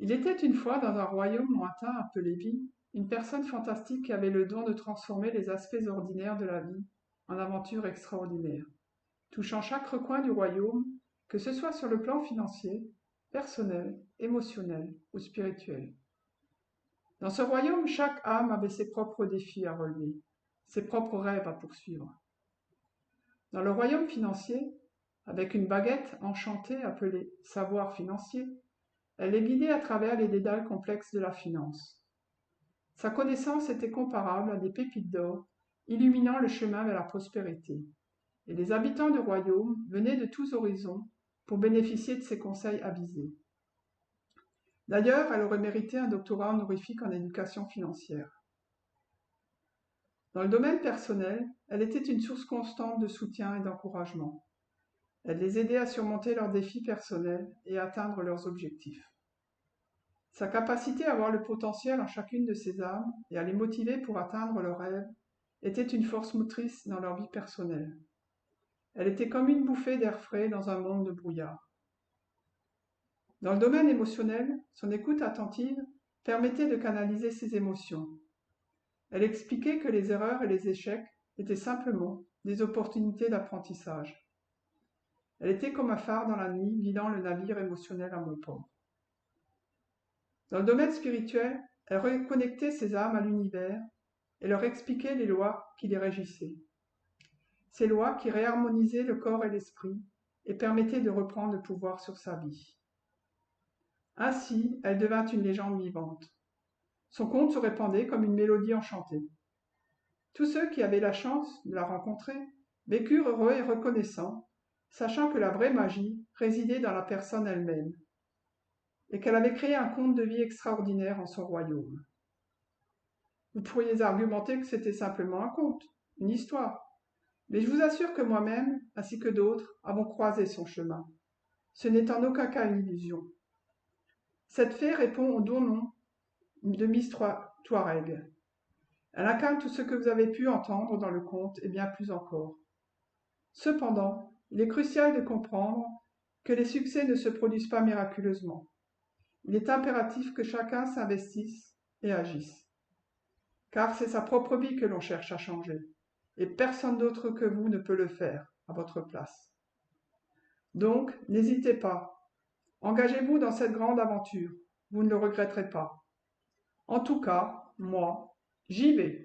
Il était une fois dans un royaume lointain appelé Vie, une personne fantastique qui avait le don de transformer les aspects ordinaires de la vie en aventures extraordinaires, touchant chaque recoin du royaume, que ce soit sur le plan financier, personnel, émotionnel ou spirituel. Dans ce royaume, chaque âme avait ses propres défis à relever, ses propres rêves à poursuivre. Dans le royaume financier, avec une baguette enchantée appelée savoir financier, elle est guidée à travers les dédales complexes de la finance. Sa connaissance était comparable à des pépites d'or, illuminant le chemin vers la prospérité. Et les habitants du royaume venaient de tous horizons pour bénéficier de ses conseils avisés. D'ailleurs, elle aurait mérité un doctorat honorifique en éducation financière. Dans le domaine personnel, elle était une source constante de soutien et d'encouragement. Elle les aidait à surmonter leurs défis personnels et à atteindre leurs objectifs. Sa capacité à voir le potentiel en chacune de ses âmes et à les motiver pour atteindre leurs rêves était une force motrice dans leur vie personnelle. Elle était comme une bouffée d'air frais dans un monde de brouillard. Dans le domaine émotionnel, son écoute attentive permettait de canaliser ses émotions. Elle expliquait que les erreurs et les échecs étaient simplement des opportunités d'apprentissage. Elle était comme un phare dans la nuit, guidant le navire émotionnel à bon port. Dans le domaine spirituel, elle reconnectait ses âmes à l'univers et leur expliquait les lois qui les régissaient. Ces lois qui réharmonisaient le corps et l'esprit et permettaient de reprendre le pouvoir sur sa vie. Ainsi, elle devint une légende vivante. Son conte se répandait comme une mélodie enchantée. Tous ceux qui avaient la chance de la rencontrer vécurent heureux et reconnaissants, sachant que la vraie magie résidait dans la personne elle-même, et qu'elle avait créé un conte de vie extraordinaire en son royaume. Vous pourriez argumenter que c'était simplement un conte, une histoire, mais je vous assure que moi-même, ainsi que d'autres, avons croisé son chemin. Ce n'est en aucun cas une illusion. Cette fée répond au don nom de Miss Touareg. Elle incarne tout ce que vous avez pu entendre dans le conte et bien plus encore. Cependant, il est crucial de comprendre que les succès ne se produisent pas miraculeusement. Il est impératif que chacun s'investisse et agisse. Car c'est sa propre vie que l'on cherche à changer, et personne d'autre que vous ne peut le faire à votre place. Donc, n'hésitez pas. Engagez-vous dans cette grande aventure. Vous ne le regretterez pas. En tout cas, moi, j'y vais.